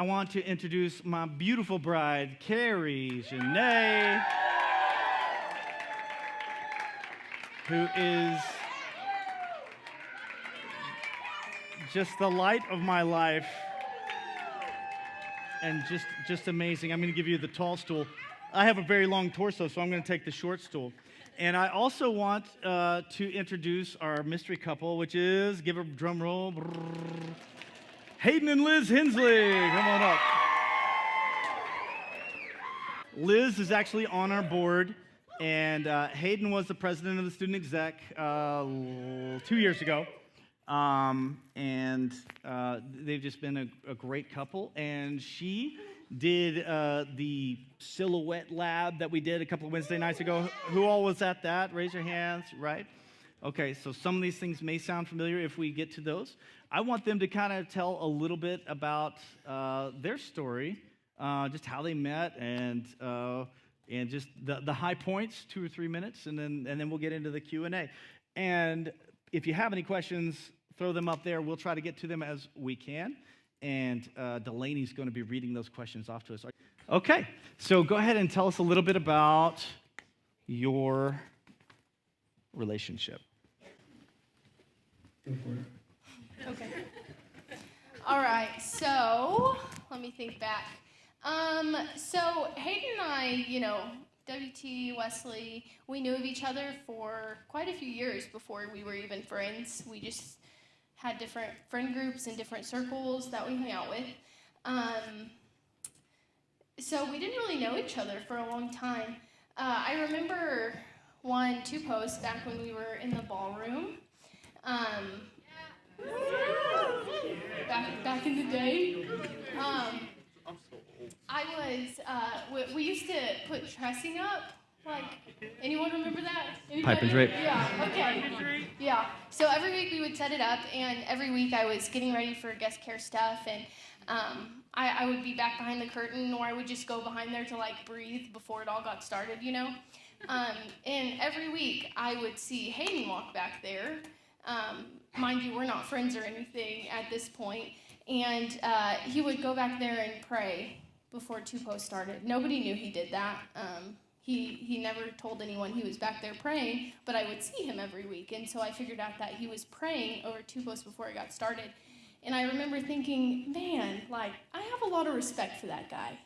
I want to introduce my beautiful bride, Cari, who is just the light of my life and just amazing. I'm going to give you the tall stool. I have a very long torso, so I'm going to take the short stool. And I also want to introduce our mystery couple, which is, give a drum roll, Hayden and Liz Hensley. Come on up. Liz is actually on our board, and Hayden was the president of the student exec 2 years ago. And they've just been a great couple. And she did the silhouette lab that we did a couple of Wednesday nights ago. Who all was at that? Raise your hands, right? Okay, so some of these things may sound familiar if we get to those. I want them to kind of tell a little bit about their story, just how they met, and just the high points, 2 or 3 minutes, and then we'll get into the Q&A. And if you have any questions, throw them up there. We'll try to get to them as we can. And Delaney's going to be reading those questions off to us. Okay, so go ahead and tell us a little bit about your relationship. Go for it. Okay. All right, so let me think back. So Hayden and I, WT, Wesley, we knew of each other for quite a few years before we were even friends. We just had different friend groups and different circles that we hung out with. So we didn't really know each other for a long time. I remember 2 posts back when we were in the ballroom. Back in the day. We used to put trussing up. Like, anyone remember that? Anybody? Pipe and drape. Yeah, okay. Yeah. So every week we would set it up, and every week I was getting ready for guest care stuff, and I would be back behind the curtain, or I would just go behind there to, breathe before it all got started, And every week I would see Hayden walk back there. Mind you, we're not friends or anything at this point, and he would go back there and pray before 2 posts started. Nobody knew he did that. He never told anyone he was back there praying, but I would see him every week, and so I figured out that he was praying over 2 posts before it got started. And I remember thinking, man, I have a lot of respect for that guy.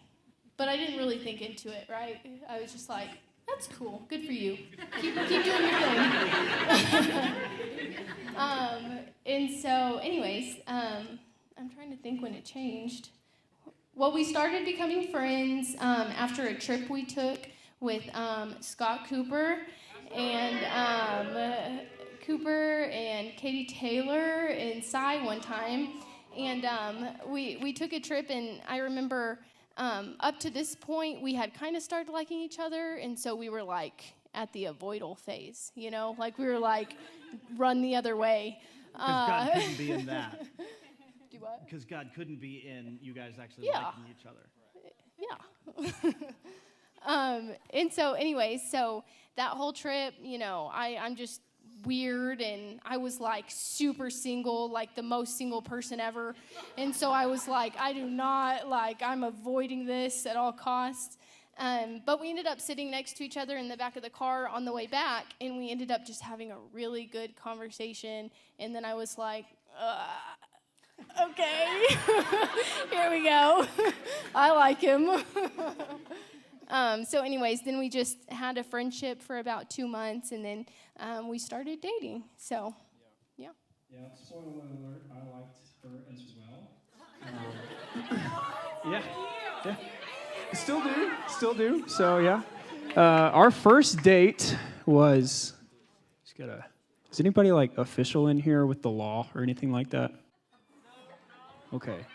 But I didn't really think into it, right? I was just like, that's cool, good for you. Keep doing your thing. And so, anyways, I'm trying to think when it changed. Well, we started becoming friends after a trip we took with Scott Cooper and Katie Taylor and Cy one time. And we took a trip, and I remember up to this point, we had kind of started liking each other, and so we were at the avoidal phase, we were run the other way. Because God couldn't be in that. Do what? Because God couldn't be in you guys actually liking each other. Yeah. And so, anyways, that whole trip, I'm just weird, and I was super single, the most single person ever. And so I was I do not, I'm avoiding this at all costs. But we ended up sitting next to each other in the back of the car on the way back, and we ended up just having a really good conversation. And then I was okay, here we go. I like him. So anyways, then we just had a friendship for about 2 months, and then we started dating. So, yeah. Yeah, spoiler alert, I liked her as well. Yeah. Still do. So, yeah. Our first date was, is anybody official in here with the law or anything like that? Okay.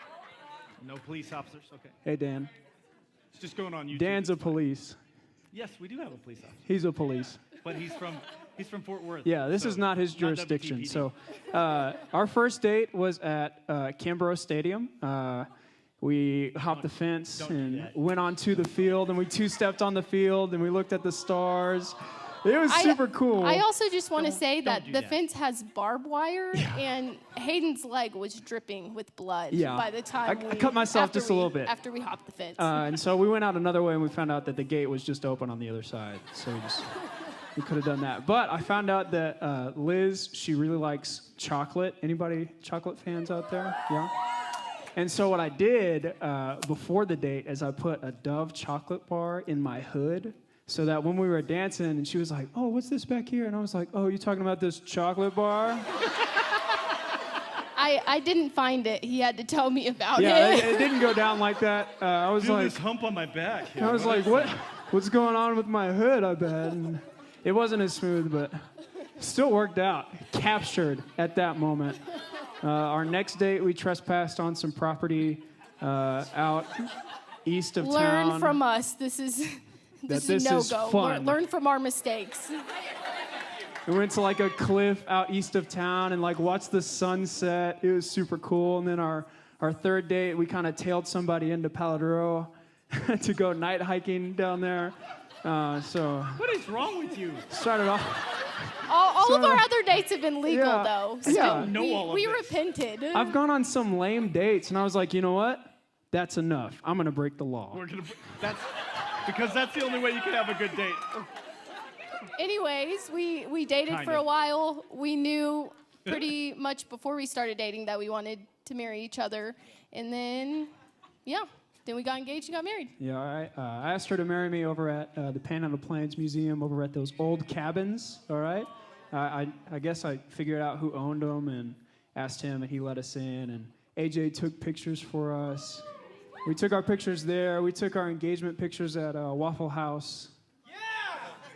No police officers, okay. Hey, Dan. It's just going on YouTube. Dan's a police. Yes, we do have a police officer. He's a police. But he's from Fort Worth. Yeah, this is not his jurisdiction. WTPD. So our first date was at Canberra Stadium. We hopped the fence and went onto the field, and we 2-stepped on the field, and we looked at the stars. It was super cool. I also just want to say that do the that. fence has barbed wire, and Hayden's leg was dripping with blood Yeah. by the time I cut myself after just a little bit. After we hopped the fence. And so we went out another way, and we found out that the gate was just open on the other side. So we could have done that. But I found out that Liz, she really likes chocolate. Anybody chocolate fans out there? Yeah? And so what I did before the date is I put a Dove chocolate bar in my hood so that when we were dancing and she was like, oh, what's this back here? And I was like, oh, you talking about this chocolate bar? I didn't find it. He had to tell me about Yeah, it. it didn't go down like that. I was Feel like, this hump on my back. Here. I was like, what's going on with my hood, I bet? And it wasn't as smooth, but still worked out. Captured at that moment. Our next date, we trespassed on some property out east of town. Learn from us. This is This a is no-go. fun. Learn from our mistakes. We went to like a cliff out east of town and like watched the sunset. It was super cool. And then our third date, we kind of tailed somebody into Paladuro to go night hiking down there. So What is wrong with you? started off. All of our other dates have been legal, Yeah. though. So Yeah. know all of we this. repented. I've gone on some lame dates, and I was like, you know what? That's enough. I'm gonna break the law. That's the only way you can have a good date. Anyways, we dated Kind for of. a while. We knew pretty much before we started dating that we wanted to marry each other. And then, then we got engaged and got married. Yeah, I asked her to marry me over at the Panhandle Plains Museum, over at those old cabins. All right. I guess I figured out who owned them and asked him, and he let us in. And AJ took pictures for us. We took our pictures there. We took our engagement pictures at Waffle House. Yeah!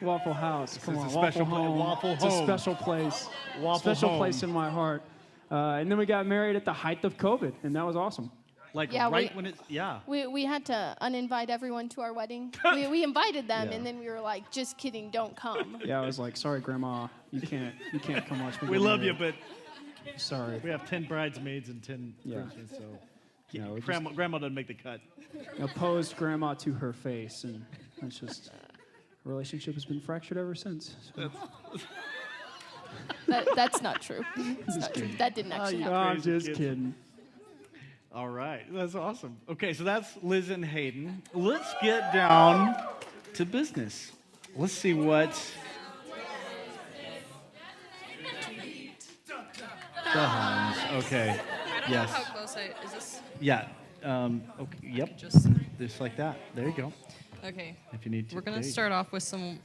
Waffle House. Come on, a special Waffle Home. Waffle It's a Home. special place. Waffle special Home. place in my heart. And then we got married at the height of COVID, and that was awesome. Like Yeah, when it's We had to uninvite everyone to our wedding. we invited them, and then we were like, just kidding, don't come. Yeah, I was like, sorry, Grandma, you can't come watch me. We get love you, married. but Sorry. we have 10 bridesmaids and 10 Yeah. virgins, so No, we just grandma doesn't make the cut. opposed Grandma to her face, and that's just our relationship has been fractured ever since. So. That's not true. It's not true. That didn't actually you- happen. I'm Crazy just kid. kidding. All right, that's awesome. Okay, so that's Liz and Hayden. Let's get down to business. Let's see what the Huns. Okay. I don't Yes. know how close is this? Yeah. Okay. Yep. Just like that. There you go. okay. If you need to. We're gonna there you start off with some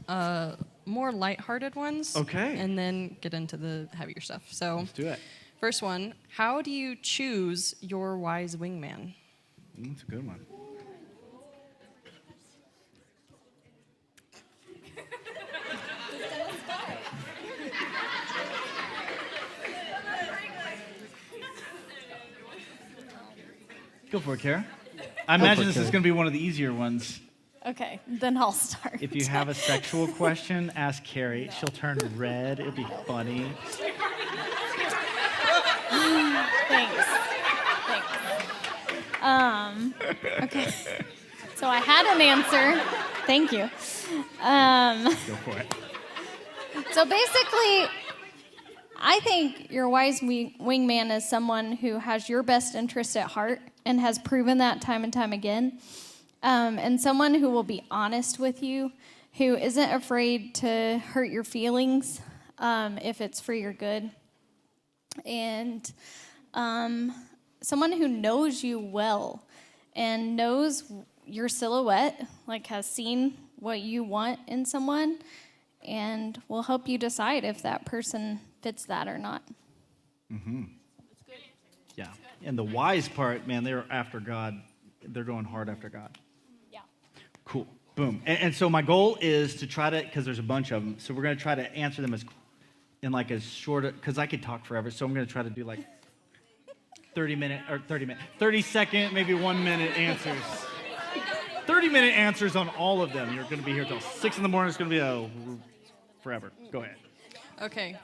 more lighthearted ones. Okay. And then get into the heavier stuff. So go. Let's do it. first one: how do you choose your wise wingman? That's a good one. Go for it, Kara. I imagine this is going to be one of the easier ones. Okay, then I'll start. If you have a sexual question, ask Cari. She'll turn red. It'll be funny. Thanks. Okay. So I had an answer. Thank you. Go for it. So basically, I think your wise wingman is someone who has your best interest at heart and has proven that time and time again. And someone who will be honest with you, who isn't afraid to hurt your feelings if it's for your good. And someone who knows you well and knows your silhouette, like has seen what you want in someone, and will help you decide if that person fits that or not. Yeah. And the wise part, man, they're after God. They're going hard after God. Yeah. Cool. Boom. And so my goal is to try to, because there's a bunch of them, so we're going to try to answer them as short, because I could talk forever, so I'm going to try to do like 30 second, maybe 1 minute answers. 30-minute answers on all of them. You're going to be here till 6 in the morning. It's going to be forever. Go ahead. Okay.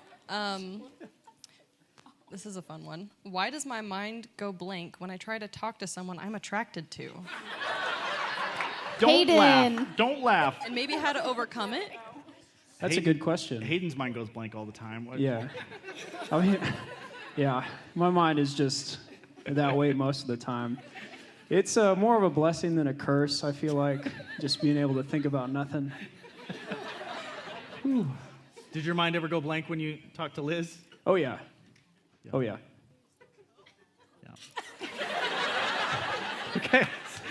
This is a fun one. Why does my mind go blank when I try to talk to someone I'm attracted to? Don't Hayden. laugh. Don't laugh. And maybe how to overcome it? That's a good question. Hayden's mind goes blank all the time. Yeah. I mean, yeah, my mind is just that way most of the time. It's more of a blessing than a curse, I feel like, just being able to think about nothing. Whew. Did your mind ever go blank when you talked to Liz? Oh, yeah. Oh, yeah. Yeah. Okay.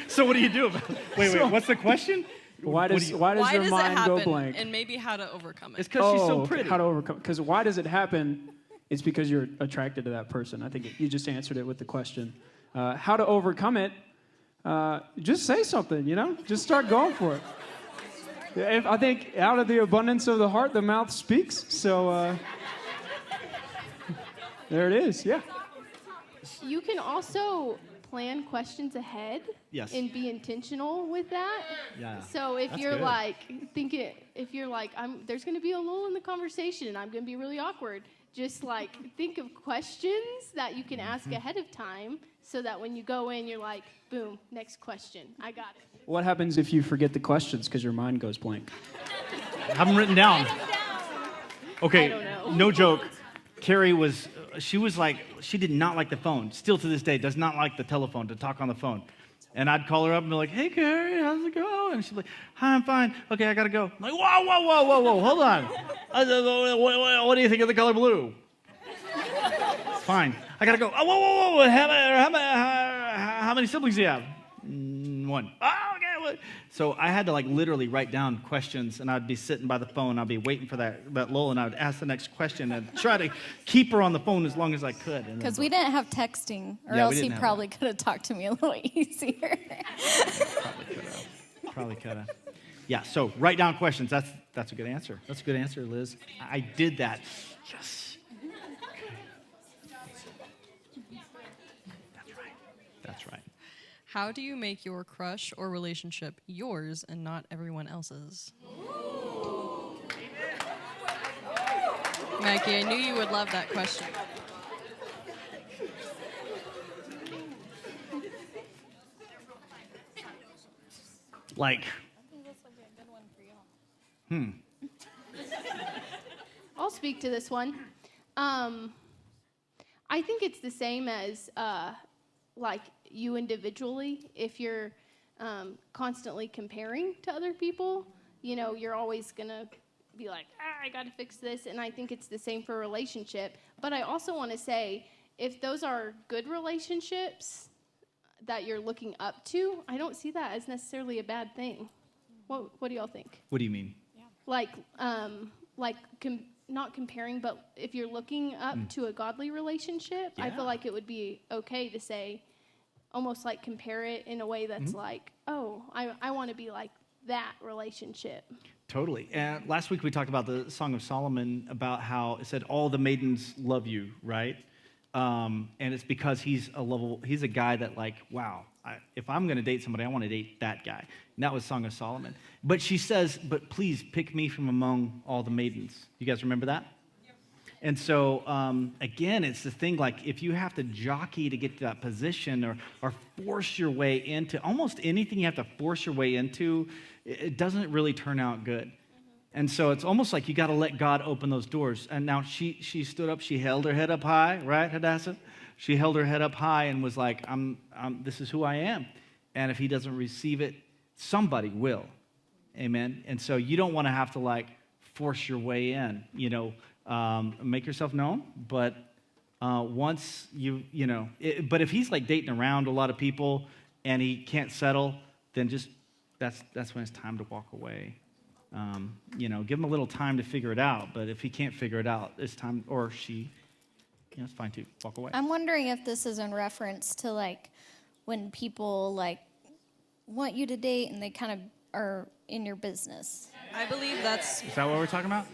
So what do you do about it? Wait, what's the question? Why does your it mind happen, go blank? and maybe how to overcome it? It's because she's so pretty. How to overcome? Because why does it happen? It's because you're attracted to that person. I think you just answered it with the question. How to overcome it? Just say something. Just start going for it. I think out of the abundance of the heart, the mouth speaks. So there it is. Yeah. You can also plan questions ahead. Yes. And be intentional with that. Yeah. So if That's you're good. there's going to be a lull in the conversation and I'm going to be really awkward. Just think of questions that you can ask ahead of time so that when you go in, you're like, boom, next question. I got it. What happens if you forget the questions because your mind goes blank? Have them written down. Okay, I don't know. no joke. Cari she did not like the phone. Still to this day, does not like the telephone, to talk on the phone. And I'd call her up and be like, hey, Cari, how's it going? And she'd be like, hi, I'm fine. Okay, I got to go. I'm like, whoa, hold on. What do you think of the color blue? It's fine. I got to go. Oh, whoa. How many siblings do you have? One. Oh, okay. So I had to literally write down questions, and I'd be sitting by the phone. I'd be waiting for that lull, and I would ask the next question and try to keep her on the phone as long as I could. Because we didn't have texting, or Yeah, we else didn't he have probably could have talked to me a little easier. Probably could have. Yeah, so write down questions. That's a good answer. That's a good answer, Liz. I did that. Yes. Okay. That's right. How do you make your crush or relationship yours and not everyone else's? Mikey, I knew you would love that question. I'll speak to this one. I think it's the same as you individually. If you're constantly comparing to other people, you're always going to be like, I got to fix this. And I think it's the same for a relationship. But I also want to say, if those are good relationships that you're looking up to, I don't see that as necessarily a bad thing. What do y'all think? What do you mean? Not comparing, but if you're looking up to a godly relationship, I feel like it would be okay to say, almost compare it in a way that's I want to be like that relationship. Totally. And last week we talked about the Song of Solomon, about how it said all the maidens love you, right? And it's because he's a guy that if I'm going to date somebody, I want to date that guy. And that was Song of Solomon. But she says, but please pick me from among all the maidens. You guys remember that? Yep. And so, again, it's the thing, if you have to jockey to get to that position or force your way into almost anything you have to force your way into, it doesn't really turn out good. And so it's almost like you got to let God open those doors. And now she stood up, she held her head up high, right, Hadassah? She held her head up high and was like, this is who I am. And if he doesn't receive it, somebody will. Amen? And so you don't want to have to force your way in, make yourself known. But once but if he's dating around a lot of people and he can't settle, then just that's when it's time to walk away. Give him a little time to figure it out. But if he can't figure it out, it's time, or she, it's fine to walk away. I'm wondering if this is in reference to when people want you to date and they kind of are in your business. I believe that's... Is that what we're talking about?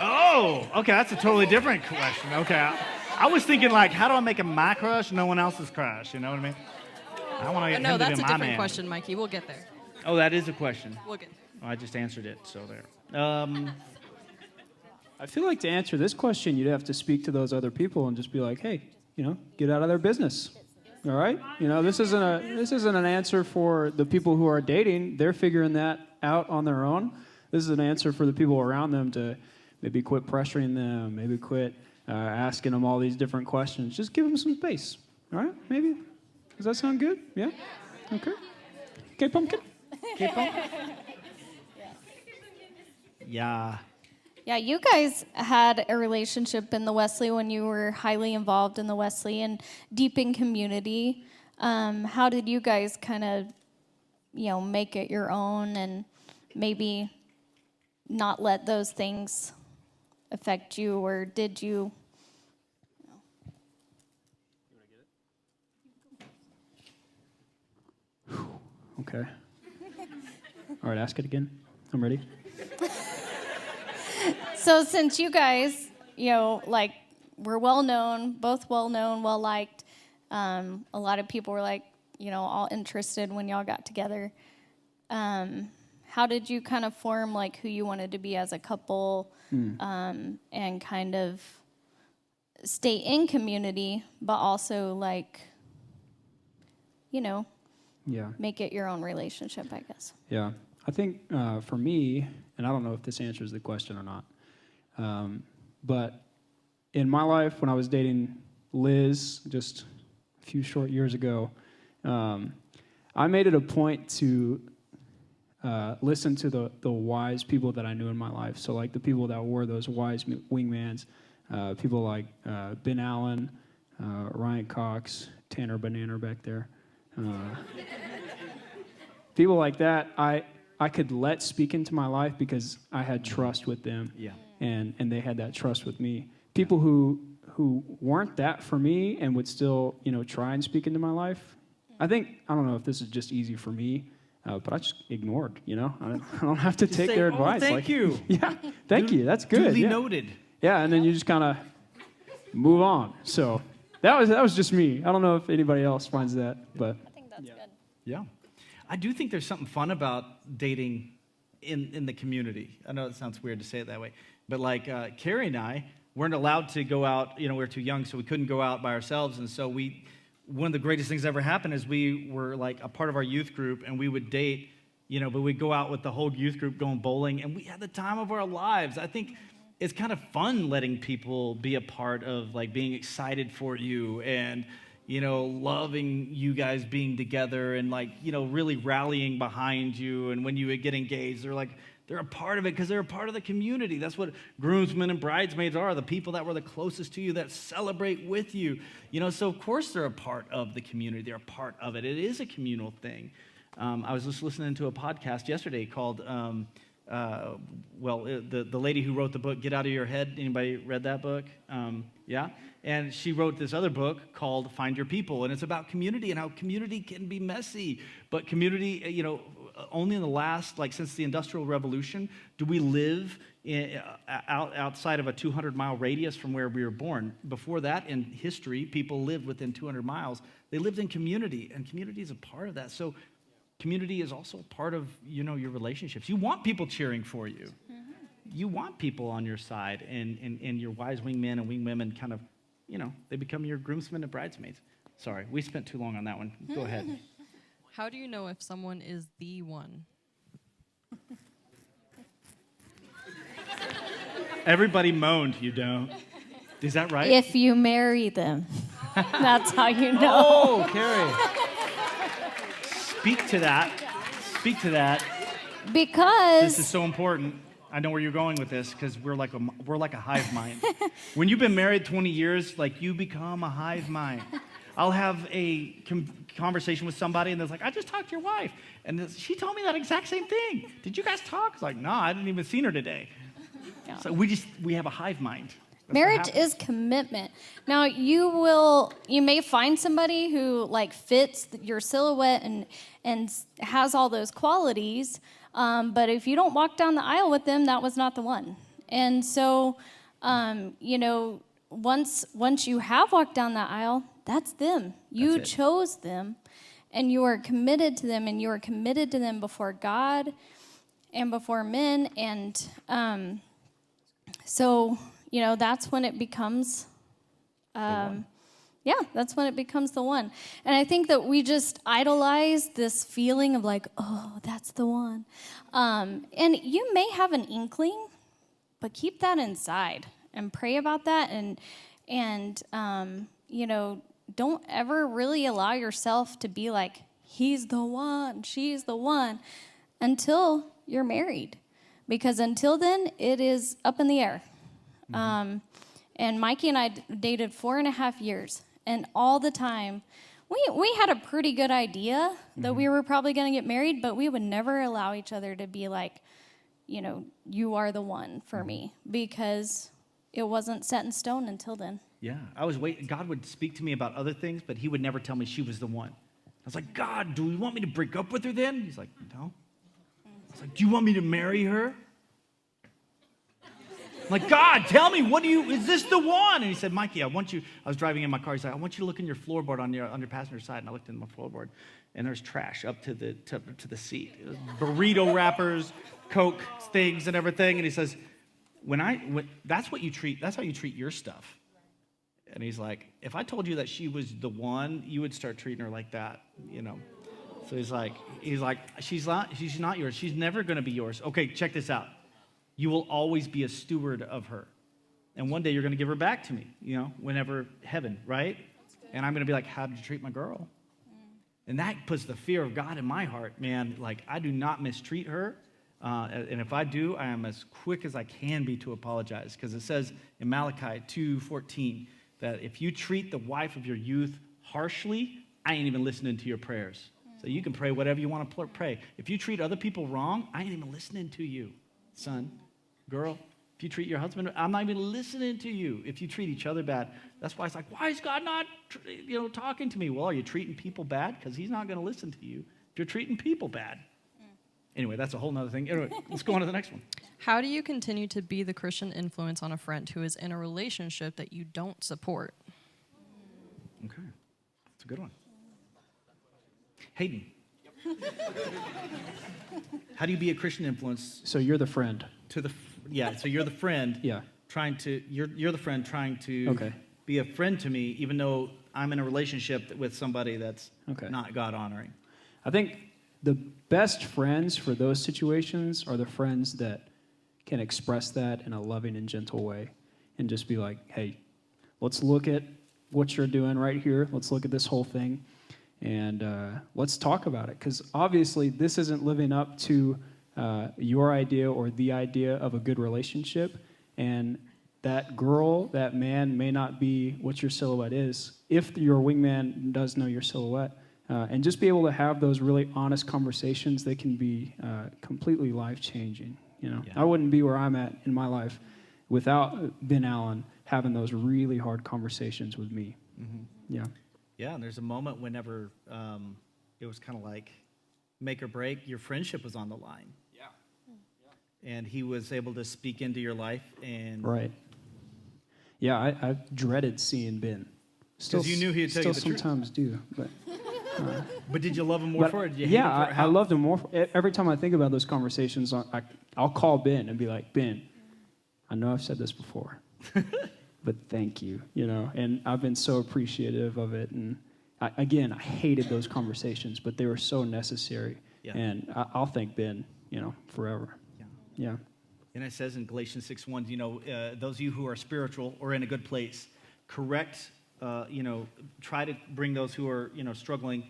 Oh, okay, that's a totally different question. Okay, I was thinking how do I make him my crush, no one else's crush? You know what I mean? I want to get him No, to that's be a my different man. question, Mikey. We'll get there. Oh, that is a question. We'll get there. Well, I just answered it, so there. I feel like to answer this question, you'd have to speak to those other people and just be like, hey, get out of their business. All right? This isn't an answer for the people who are dating. They're figuring that out on their own. this is an answer for the people around them to maybe quit pressuring them, maybe quit asking them all these different questions. Just give them some space, all right? Maybe. Does that sound good? Yeah? Okay. Okay, pumpkin? Okay, pumpkin? Yeah. Yeah, you guys had a relationship in the Wesley when you were highly involved in the Wesley and deep in community. How did you guys kind of, make it your own and maybe not let those things affect you, or did you? Okay. All right, ask it again. I'm ready. So since you guys, were well-known, both well-known, well-liked, a lot of people were all interested when y'all got together. How did you kind of form, who you wanted to be as a couple and kind of stay in community, but also, make it your own relationship, I guess? Yeah. I think for me, and I don't know if this answers the question or not, but in my life, when I was dating Liz just a few short years ago, I made it a point to listen to the wise people that I knew in my life. So the people that were those wise wingmans, people like Ben Allen, Ryan Cox, Tanner Banana back there. People like that, I could let speak into my life because I had trust with them. Yeah. And they had that trust with me. People who weren't that for me and would still, try and speak into my life. I don't know if this is just easy for me, but I just ignored, I don't have to take their advice. Thank you. Yeah, thank you. That's good. Duly Yeah. noted. Yeah, and then you just kind of move on. So that was just me. I don't know if anybody else finds that, but I think that's good. Yeah. I do think there's something fun about dating in the community. I know it sounds weird to say it that way, but Cari and I weren't allowed to go out. We were too young, so we couldn't go out by ourselves. And so one of the greatest things that ever happened is we were a part of our youth group, and we would date, but we'd go out with the whole youth group going bowling, and we had the time of our lives. I think it's kind of fun letting people be a part of being excited for you and loving you guys being together and really rallying behind you. And when you would get engaged, they're a part of it because they're a part of the community. That's what groomsmen and bridesmaids are, the people that were the closest to you that celebrate with you. So of course they're a part of the community. They're a part of it. It is a communal thing. I was just listening to a podcast yesterday called, the lady who wrote the book, Get Out of Your Head. Anybody read that book? Yeah? And she wrote this other book called Find Your People, and it's about community and how community can be messy. But community, only in the last, since the Industrial Revolution, do we live outside of a 200-mile radius from where we were born. Before that, in history, people lived within 200 miles. They lived in community, and community is a part of that. So community is also a part of, your relationships. You want people cheering for you. Mm-hmm. You want people on your side, and your wise wingmen and wingwomen kind of, they become your groomsmen and bridesmaids. Sorry, we spent too long on that one. Go ahead. How do you know if someone is the one? Everybody moaned, you don't. Is that right? If you marry them. That's how you know. Oh, Cari. Speak to that. Speak to that. Because this is so important. I know where you're going with this because we're like a hive mind. When you've been married 20 years, you become a hive mind. I'll have a conversation with somebody, and they're I just talked to your wife, and she told me that exact same thing. Did you guys talk? It's no, I didn't even see her today. Yeah. So we have a hive mind. That's marriage is commitment. Now you may find somebody who fits your silhouette and has all those qualities. But if you don't walk down the aisle with them, that was not the one. And so, once you have walked down that aisle, that's them. You chose them, and you are committed to them, and you are committed to them before God and before men. And so, that's when it becomes yeah, that's when it becomes the one. And I think that we just idolize this feeling of like, oh, that's the one. And you may have an inkling, but keep that inside and pray about that. And don't ever really allow yourself to be like, he's the one, she's the one, until you're married. Because until then, it is up in the air. And Mikey and I dated 4.5 years. And all the time, we had a pretty good idea that we were probably going to get married, but we would never allow each other to be like, you are the one for me, because it wasn't set in stone until then. Yeah, I was waiting. God would speak to me about other things, but he would never tell me she was the one. I was like, God, do you want me to break up with her then? He's like, no. I was like, do you want me to marry her? I'm like, God, tell me, is this the one? And he said, Mikey, I was driving in my car. He's like, I want you to look in your floorboard on your passenger side. And I looked in my floorboard, and there's trash up to the seat. It was burrito wrappers, Coke things, and everything. And he says, that's how you treat your stuff. And he's like, if I told you that she was the one, you would start treating her like that, So he's like, she's not yours. She's never going to be yours. Okay, check this out. You will always be a steward of her. And one day you're going to give her back to me, whenever heaven, right? And I'm going to be like, how did you treat my girl? And that puts the fear of God in my heart, man. Like, I do not mistreat her. And if I do, I am as quick as I can be to apologize. Because it says in Malachi 2:14 that if you treat the wife of your youth harshly, I ain't even listening to your prayers. So you can pray whatever you want to pray. If you treat other people wrong, I ain't even listening to you, son, girl. If you treat your husband, I'm not even listening to you. If you treat each other bad, that's why it's like, why is God not, talking to me? Well, are you treating people bad? Because he's not going to listen to you if you're treating people bad. Anyway, that's a whole nother thing. Anyway, let's go on to the next one. How do you continue to be the Christian influence on a friend who is in a relationship that you don't support? Okay, that's a good one. Hayden. How do you be a Christian influence? So you're the friend. So you're the friend. Yeah. You're the friend trying to be a friend to me, even though I'm in a relationship with somebody that's not God honoring. I think the best friends for those situations are the friends that can express that in a loving and gentle way and just be like, hey, let's look at what you're doing right here. Let's look at this whole thing, and let's talk about it. Because obviously this isn't living up to your idea or the idea of a good relationship, and that girl, that man may not be what your silhouette is if your wingman does know your silhouette. And just be able to have those really honest conversations, they can be completely life-changing. Yeah. I wouldn't be where I'm at in my life without Ben Allen having those really hard conversations with me. Mm-hmm. Yeah. Yeah, and there's a moment whenever it was kind of like make or break. Your friendship was on the line. Yeah. And he was able to speak into your life. And right. Yeah, I dreaded seeing Ben. Because you knew he'd tell you the truth. Still sometimes do, but... But did you love him more for it? Did you hate him for it? I loved him more. Every time I think about those conversations, I'll call Ben and be like, Ben, I know I've said this before, but thank you, and I've been so appreciative of it. And I hated those conversations, but they were so necessary. Yeah. And I'll thank Ben, forever. Yeah. And it says in Galatians 6:1, those of you who are spiritual or in a good place, correct. Try to bring those who are, struggling,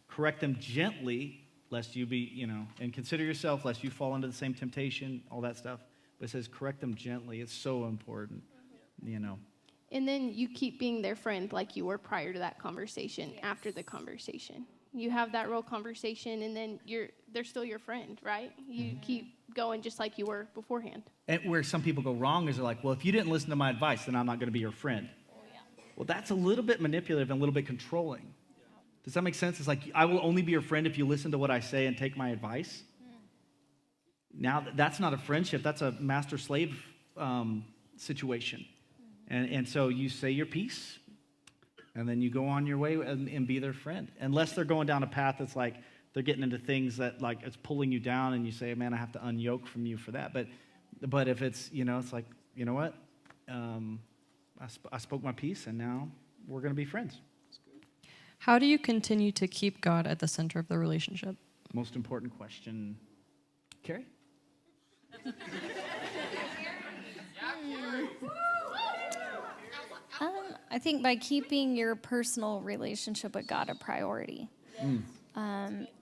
correct them gently, lest you be, and consider yourself, lest you fall into the same temptation, all that stuff. But it says correct them gently. It's so important, And then you keep being their friend like you were prior to that conversation, after the conversation. You have that real conversation, and then they're still your friend, right? You keep going just like you were beforehand. And where some people go wrong is they're like, well, if you didn't listen to my advice, then I'm not going to be your friend. Well, that's a little bit manipulative and a little bit controlling. Does that make sense? It's like, I will only be your friend if you listen to what I say and take my advice. Now, that's not a friendship. That's a master-slave situation. And so you say your piece, and then you go on your way and be their friend. Unless they're going down a path that's like, they're getting into things that, like, it's pulling you down, and you say, man, I have to unyoke from you for that. But if it's, it's like, you know what? I spoke my piece, and now we're going to be friends. How do you continue to keep God at the center of the relationship? Most important question. Cari? I think by keeping your personal relationship with God a priority.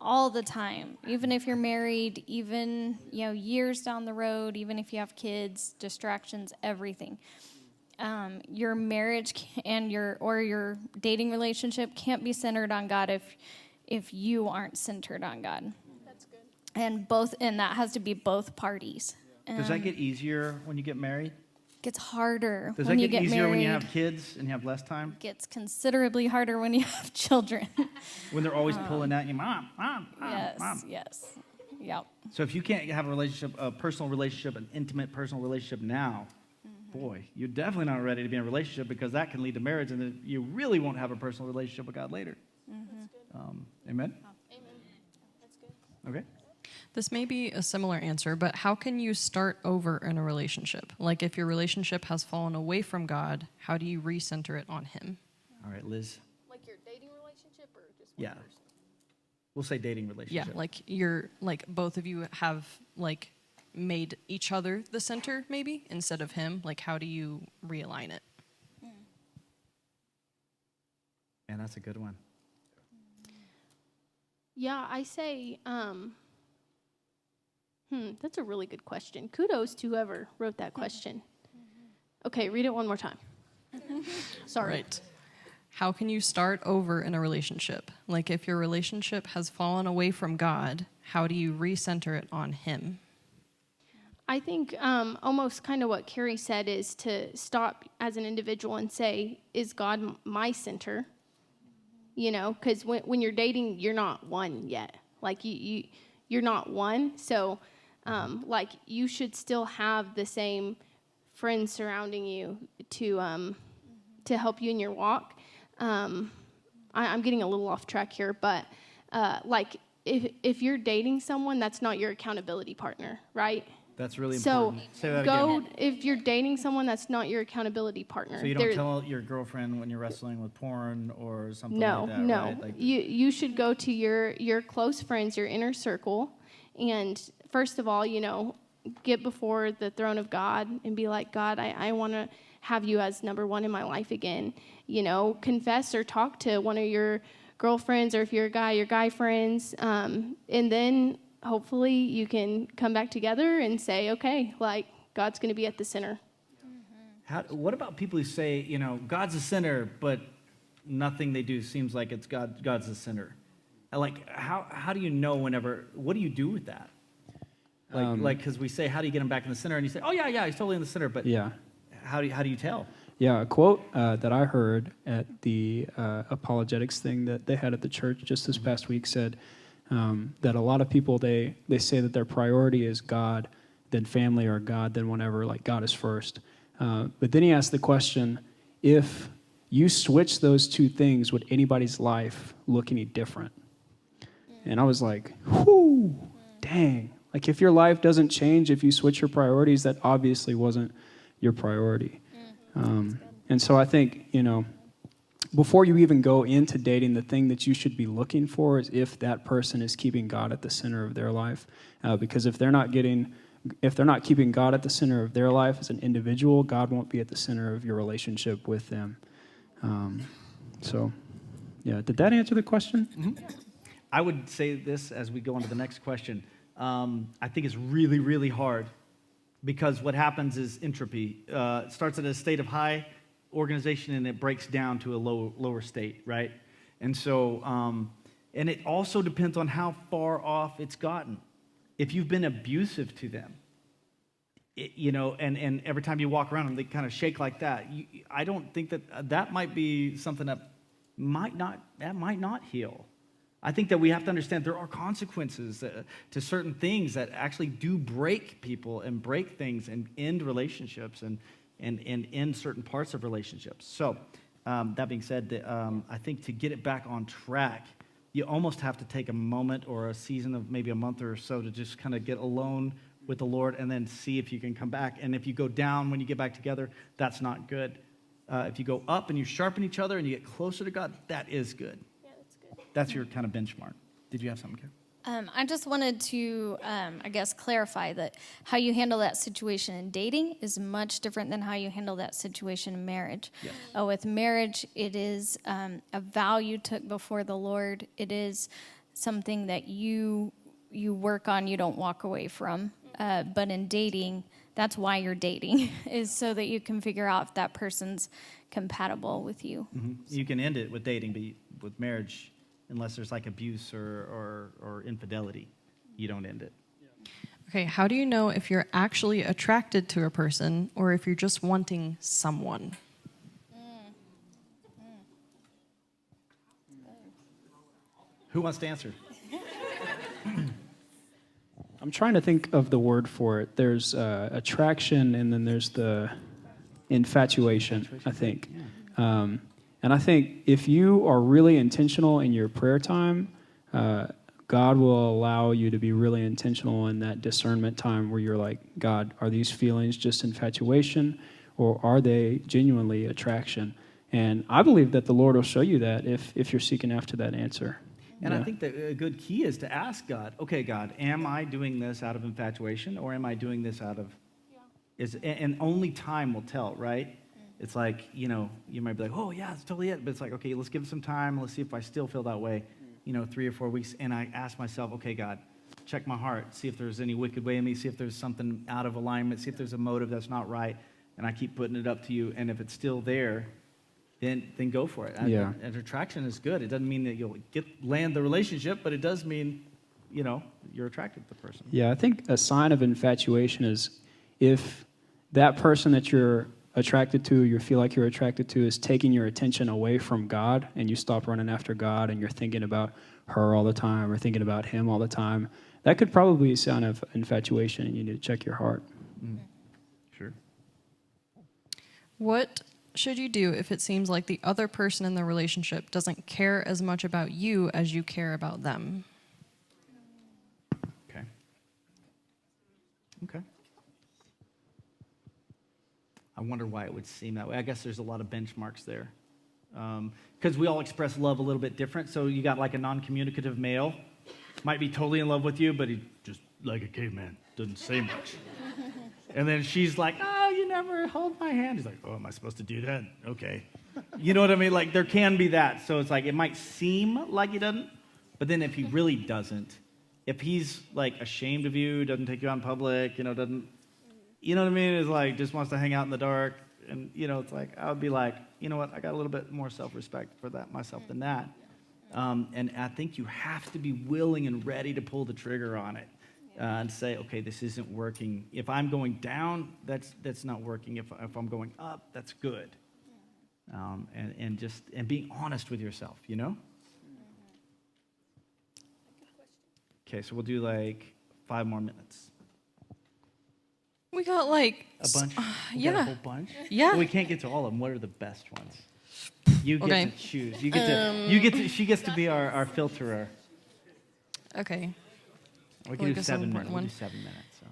All the time, even if you're married, even years down the road, even if you have kids, distractions, everything. Your marriage and your dating relationship can't be centered on God if you aren't centered on God. That's good. And that has to be both parties. Does that get easier when you get married? Gets harder Does when that you get get easier married. when you have kids and you have less time? Gets considerably harder when you have children. When they're always pulling at you, mom, Yes, mom. yes. Yep. So if you can't have a relationship, a personal relationship, an intimate personal relationship now, boy, you're definitely not ready to be in a relationship, because that can lead to marriage, and then you really won't have a personal relationship with God later. Amen. Amen? That's good. Okay. This may be a similar answer, but how can you start over in a relationship? Like if your relationship has fallen away from God, how do you recenter it on Him? All right, Liz. Like your dating relationship or just Yeah. We'll say dating relationship. Yeah, like both of you have like made each other the center maybe instead of Him. Like how do you realign it? Man, that's a good one. Yeah, I say, that's a really good question. Kudos to whoever wrote that question. Okay, read it one more time. Sorry. Right. How can you start over in a relationship? Like if your relationship has fallen away from God, how do you recenter it on Him? I think almost kind of what Cari said is to stop as an individual and say, is God my center? Because when you're dating, you're not one yet. Like you're not one. So like you should still have the same friends surrounding you to help you in your walk. I'm getting a little off track here, but like if you're dating someone, that's not your accountability partner, right? That's really So important. Say that again. if you're dating someone, that's not your accountability partner. So you don't tell your girlfriend when you're wrestling with porn or something like that, No. right? Like, You should go to your close friends, your inner circle, and first of all, get before the throne of God and be like, God, I want to have you as number one in my life again. Confess or talk to one of your girlfriends, or if you're a guy, your guy friends, and then hopefully you can come back together and say, okay, like God's going to be at the center. what about people who say, God's the center, but nothing they do seems like it's God's the center? Like, how do you know what do you do with that? Like, because we say, how do you get him back in the center? And you say, oh, yeah, he's totally in the center. But Yeah. how do you tell? Yeah, a quote that I heard at the apologetics thing that they had at the church just this past week said that a lot of people, they say that their priority is God, then family, or God, then whatever, like God is first. But then he asked the question, if you switch those two things, would anybody's life look any different? And I was like, whoo, dang. Like if your life doesn't change, if you switch your priorities, that obviously wasn't your priority. And so I think, before you even go into dating, the thing that you should be looking for is if that person is keeping God at the center of their life. Because if they're not keeping God at the center of their life as an individual, God won't be at the center of your relationship with them. So, yeah, did that answer the question? Mm-hmm. I would say this as we go on to the next question. I think it's really, really hard, because what happens is entropy. It starts at a state of high organization and it breaks down to a lower state, right? And so, and it also depends on how far off it's gotten. If you've been abusive to them, and every time you walk around them, they kind of shake like that. I don't think that might be something that might not heal. I think that we have to understand there are consequences to certain things that actually do break people and break things and end relationships and end certain parts of relationships. So that being said, I think to get it back on track, you almost have to take a moment or a season of maybe a month or so to just kind of get alone with the Lord and then see if you can come back. And if you go down when you get back together, that's not good. if you go up and you sharpen each other and you get closer to God, that is good. Yeah, that's good. That's your kind of benchmark. Did you have something, Cari? I just wanted to, I guess, clarify that how you handle that situation in dating is much different than how you handle that situation in marriage. Yes. With marriage, it is a vow you took before the Lord. It is something that you work on, you don't walk away from. But in dating, that's why you're dating, is so that you can figure out if that person's compatible with you. Mm-hmm. You can end it with dating, but with marriage, unless there's like abuse or infidelity, you don't end it. Okay, how do you know if you're actually attracted to a person or if you're just wanting someone? Who wants to answer? I'm trying to think of the word for it. There's attraction, and then there's the infatuation, I think. And I think if you are really intentional in your prayer time, God will allow you to be really intentional in that discernment time where you're like, God, are these feelings just infatuation, or are they genuinely attraction? And I believe that the Lord will show you that if you're seeking after that answer. And I think that a good key is to ask God, okay, God, am I doing this out of infatuation, or am I doing this out of... And only time will tell, right? It's like, you might be like, oh, yeah, that's totally it. But it's like, okay, let's give it some time. Let's see if I still feel that way, 3 or 4 weeks. And I ask myself, okay, God, check my heart. See if there's any wicked way in me. See if there's something out of alignment. See if there's a motive that's not right. And I keep putting it up to you. And if it's still there, then go for it. Yeah. And attraction is good. It doesn't mean that you'll land the relationship, but it does mean, you're attracted to the person. Yeah, I think a sign of infatuation is if that person that you're attracted to, you feel like you're attracted to, is taking your attention away from God, and you stop running after God and you're thinking about her all the time or thinking about him all the time. That could probably be a sign of infatuation, and you need to check your heart. Sure. What should you do if it seems like the other person in the relationship doesn't care as much about you as you care about them? Okay. I wonder why it would seem that way. I guess there's a lot of benchmarks there. Because we all express love a little bit different. So you got like a non-communicative male, might be totally in love with you, but he just like a caveman, doesn't say much. And then she's like, oh, you never hold my hand. He's like, oh, am I supposed to do that? Okay. You know what I mean? Like there can be that. So it's like it might seem like he doesn't, but then if he really doesn't, if he's like ashamed of you, doesn't take you out in public, doesn't, you know what I mean? Is like just wants to hang out in the dark, and it's like I would be like, you know what? I got a little bit more self-respect for that myself than that, and I think you have to be willing and ready to pull the trigger on it, and say, okay, this isn't working. If I'm going down, that's not working. If I'm going up, that's good, and being honest with yourself, Okay, so we'll do like 5 more minutes. We got like... A bunch? We yeah. got a whole bunch? Yeah. Well, we can't get to all of them. What are the best ones? You get Okay. to choose. She gets to be our filterer. Okay. We can Like do a 7 minutes. important We'll one. do 7 minutes. So.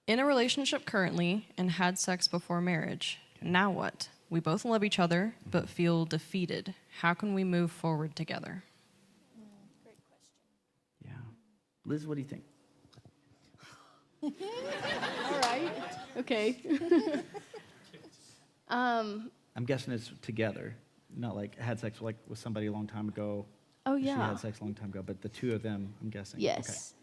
In a relationship currently and had sex before marriage, now what? We both love each other, but feel defeated. How can we move forward together? Great question. Yeah. Liz, what do you think? All right. Okay. I'm guessing it's together, not like had sex like with somebody a long time ago. Oh, She yeah. had sex a long time ago, but the two of them, I'm guessing. Yes.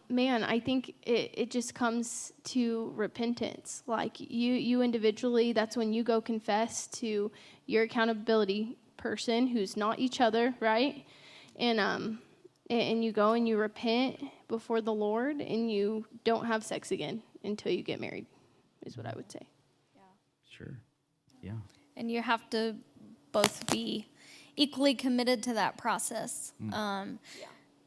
Man, I think it just comes to repentance. Like you individually, that's when you go confess to your accountability person who's not each other, right? And you go and you repent before the Lord, and you don't have sex again until you get married, is what I would say. Sure. Yeah. And you have to both be equally committed to that process.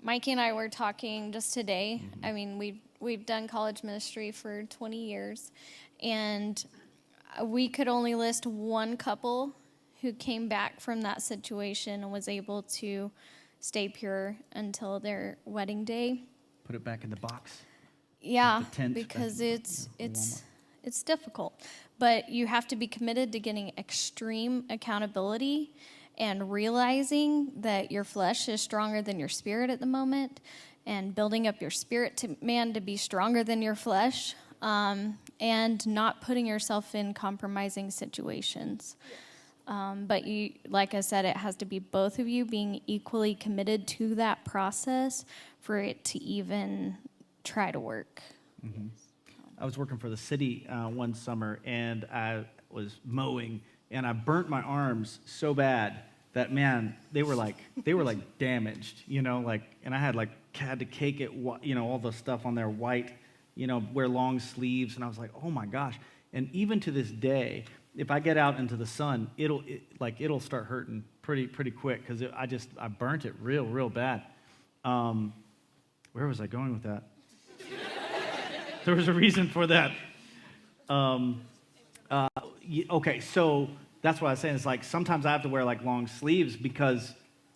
Mikey and I were talking just today. I mean, we've done college ministry for 20 years, and we could only list one couple who came back from that situation and was able to stay pure until their wedding day. Put it back in the box. Yeah, The tent because back in it's difficult. but you have to be committed to getting extreme accountability and realizing that your flesh is stronger than your spirit at the moment, and building up your spirit to be stronger than your flesh, and not putting yourself in compromising situations. But you, like I said, it has to be both of you being equally committed to that process for it to even try to work. Mm-hmm. I was working for the city one summer, and I was mowing, and I burnt my arms so bad that, man, they were like damaged, and I had to cake it, all the stuff on there white, wear long sleeves, and I was like, oh my gosh. And even to this day, if I get out into the sun, it'll start hurting pretty quick because I burnt it real bad. Where was I going with that? There was a reason for that. Okay, so that's what I was saying. It's like sometimes I have to wear long sleeves because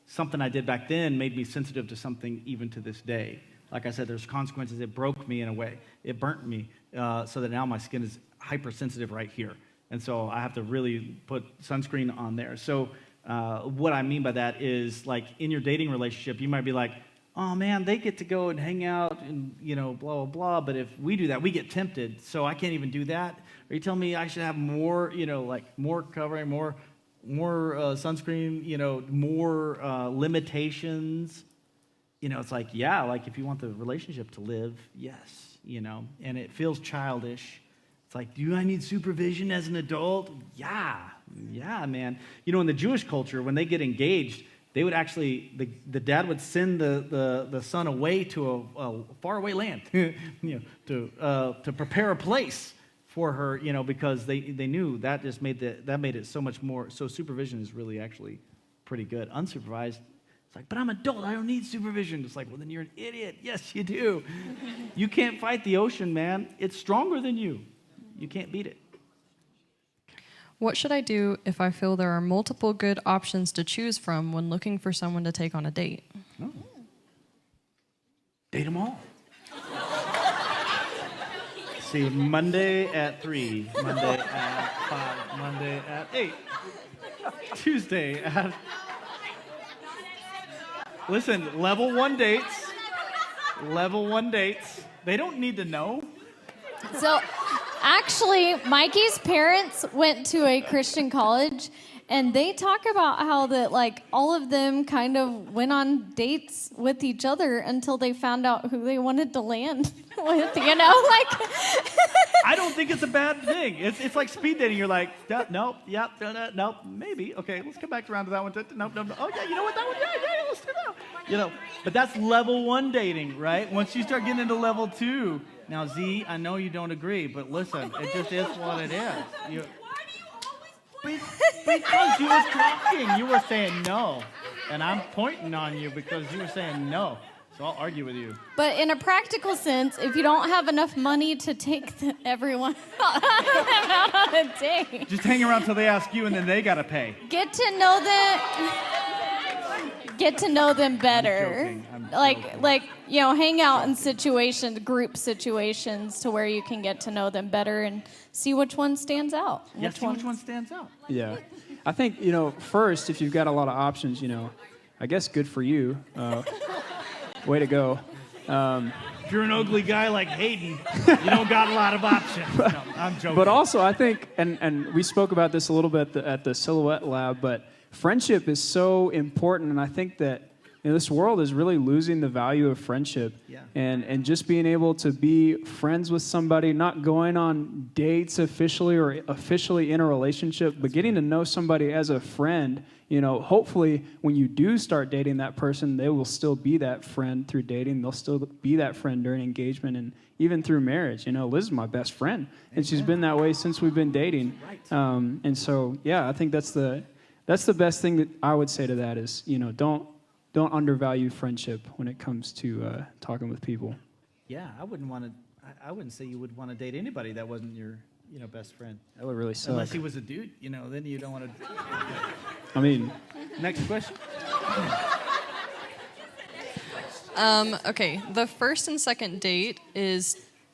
something I did back then made me sensitive to something even to this day. Like I said, there's consequences. It broke me in a way. It burnt me so that now my skin is hypersensitive right here. And so I have to really put sunscreen on there. So what I mean by that is, in your dating relationship, you might be like, oh man, they get to go and hang out and, blah, blah, blah. But if we do that, we get tempted. So I can't even do that. Are you telling me I should have more, more covering, more sunscreen, more limitations? It's if you want the relationship to live, yes, and it feels childish. It's do I need supervision as an adult? Yeah, man. In the Jewish culture, when they get engaged, they would actually, the dad would send the son away to a faraway land, to prepare a place for her, because they knew that just made it so much more. So supervision is really actually pretty good. Unsupervised, it's but I'm an adult, I don't need supervision. It's well, then you're an idiot. Yes, you do. You can't fight the ocean, man. It's stronger than you. You can't beat it. What should I do if I feel there are multiple good options to choose from when looking for someone to take on a date? Oh. Date them all. See, Monday at 3, Monday at 5, Monday at 8, Tuesday at... Listen, level 1 dates. They don't need to know. So, actually, Mikey's parents went to a Christian college, and they talk about how that, all of them kind of went on dates with each other until they found out who they wanted to land with, I don't think it's a bad thing. It's like speed dating. You're nope, yep, nope, maybe. Okay, let's come back around to that one. Nope. Oh, yeah, you know what, that one? Yeah, let's do that. But that's level 1 dating, right? Once you start getting into level 2, now, Z, I know you don't agree, but listen, it just is what it is. Why do you always Because you were talking. You were saying no. And I'm pointing on you because you were saying no. So I'll argue with you. But in a practical sense, if you don't have enough money to take everyone out on a date, just hang around till they ask you, and then they gotta pay. Get to know them better. I'm joking. Hang out in group situations to where you can get to know them better and see which one stands out. Which one stands out. Yeah. I think, first, if you've got a lot of options, I guess good for you. Way to go. If you're an ugly guy like Hayden, you don't got a lot of options. No, I'm joking. But also, I think, and we spoke about this a little bit at the Silhouette Lab, but friendship is so important, and I think that this world is really losing the value of friendship. Yeah. And just being able to be friends with somebody, not going on dates officially or officially in a relationship, but getting to know somebody as a friend. Hopefully when you do start dating that person, they will still be that friend through dating. They'll still be that friend during engagement and even through marriage. Liz is my best friend, and she's been that way since we've been dating. Right. And so, yeah, I think that's the best thing that I would say to that is, don't undervalue friendship when it comes to talking with people. Yeah, I wouldn't say you would want to date anybody that wasn't your, best friend. That would really suck. Unless he was a dude, then you don't want to. I mean, next question. Okay, the first and second date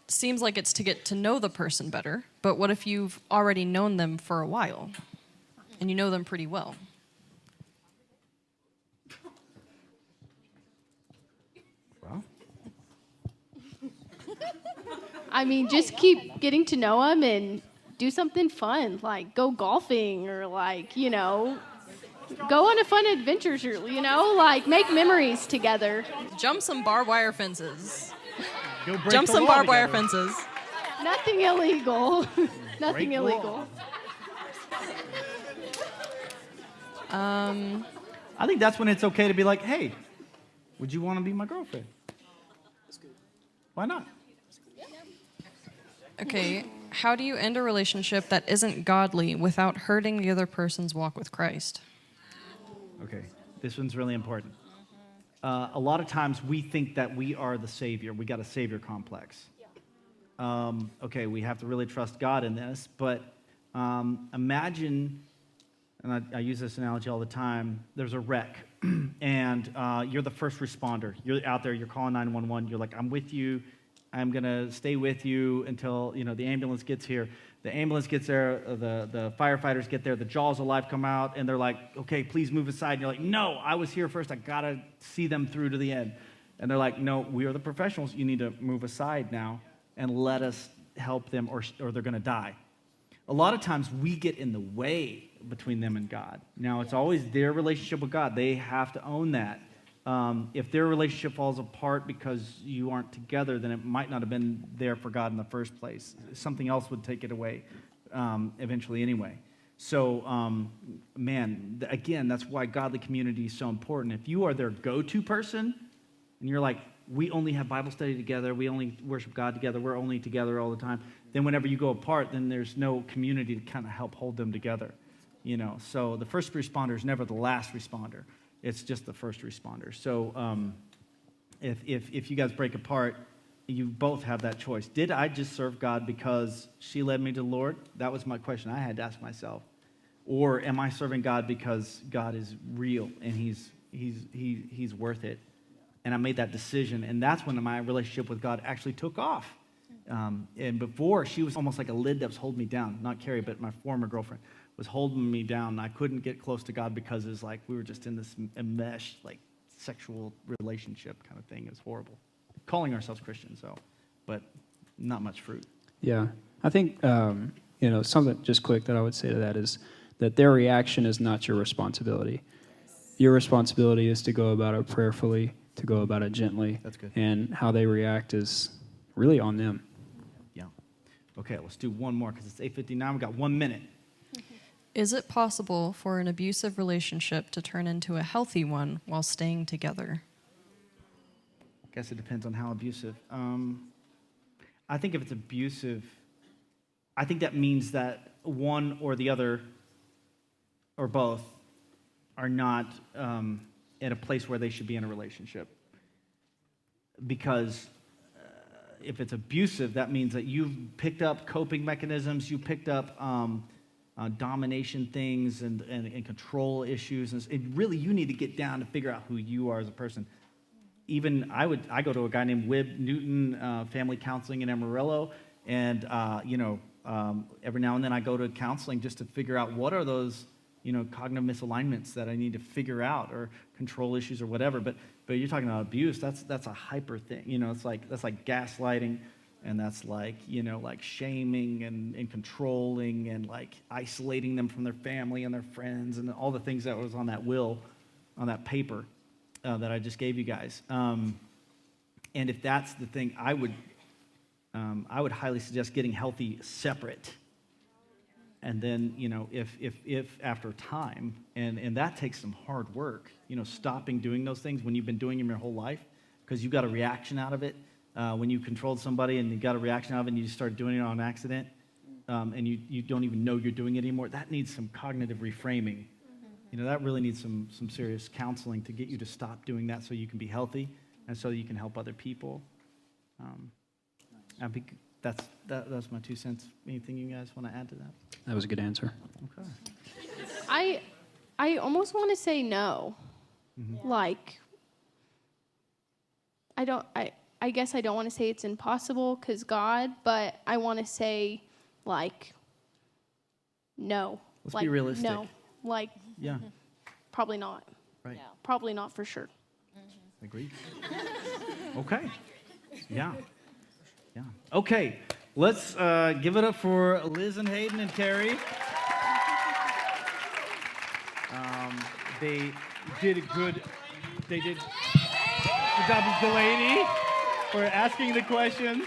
seems like it's to get to know the person better. But what if you've already known them for a while and you know them pretty well? Well, I mean, just keep getting to know them and do something fun, like go golfing or like, go on a fun adventure, like make memories together. Jump some barbed wire fences. go break Jump the some law barbed wire together. fences. Nothing illegal. Nothing Break the law. illegal. I think that's when it's okay to be like, hey, would you want to be my girlfriend? Why not? Okay, how do you end a relationship that isn't godly without hurting the other person's walk with Christ? Okay, this one's really important. A lot of times we think that we are the Savior. We got a Savior complex. Okay, we have to really trust God in this, but imagine, and I use this analogy all the time, there's a wreck, and you're the first responder. You're out there, you're calling 911, you're like, I'm with you, I'm going to stay with you until, the ambulance gets here. The ambulance gets there, the firefighters get there, the jaws of life come out, and they're like, okay, please move aside. And you're like, no, I was here first. I got to see them through to the end. And they're like, no, we are the professionals. You need to move aside now and let us help them or they're going to die. A lot of times we get in the way between them and God. Now, it's always their relationship with God. They have to own that. If their relationship falls apart because you aren't together, then it might not have been there for God in the first place. Something else would take it away eventually anyway. So, again, that's why godly community is so important. If you are their go-to person, and you're like, we only have Bible study together, we only worship God together, we're only together all the time, then whenever you go apart, then there's no community to kind of help hold them together. So the first responder is never the last responder. It's just the first responder. So if you guys break apart, you both have that choice. Did I just serve God because she led me to the Lord? That was my question I had to ask myself. Or am I serving God because God is real and he's worth it? And I made that decision, and that's when my relationship with God actually took off. And before, she was almost like a lid that was holding me down. Not Cari, but my former girlfriend was holding me down. I couldn't get close to God because it was like we were just in this enmeshed, like, sexual relationship kind of thing. It was horrible. Calling ourselves Christians, but not much fruit. Yeah. I think, something just quick that I would say to that is that their reaction is not your responsibility. Your responsibility is to go about it prayerfully, to go about it gently. That's good. And how they react is really on them. Yeah. Okay, let's do one more because it's 8:59. We've got 1 minute. Is it possible for an abusive relationship to turn into a healthy one while staying together? I guess it depends on how abusive. I think if it's abusive, I think that means that one or the other or both are not at a place where they should be in a relationship. Because if it's abusive, that means that you've picked up coping mechanisms, you picked up domination things and control issues. And really, you need to get down to figure out who you are as a person. Even I go to a guy named Wib Newton, family counseling in Amarillo, and every now and then I go to counseling just to figure out what are those cognitive misalignments that I need to figure out, or control issues or whatever. But you're talking about abuse. That's a hyper thing. That's like gaslighting. And that's like shaming and controlling and like isolating them from their family and their friends and all the things that was on that on that paper that I just gave you guys. And if that's the thing, I would highly suggest getting healthy separate. And then, if after time, and that takes some hard work, stopping doing those things when you've been doing them your whole life, because you got a reaction out of it. When you controlled somebody and you got a reaction out of it and you just start doing it on accident, and you don't even know you're doing it anymore, that needs some cognitive reframing. That really needs some serious counseling to get you to stop doing that so you can be healthy and so you can help other people. I think that's my 2 cents. Anything you guys want to add to that? That was a good answer. Okay. I almost want to say no. Mm-hmm. Like, I guess I don't want to say it's impossible because God, but I want to say, Like, no. Let's like, be realistic. No. Like, Yeah. probably not. Right. Probably not for sure. Agreed. Okay. Yeah. Yeah. Okay. Let's give it up for Liz and Hayden and Cari. They did a good job of Delaney for asking the questions.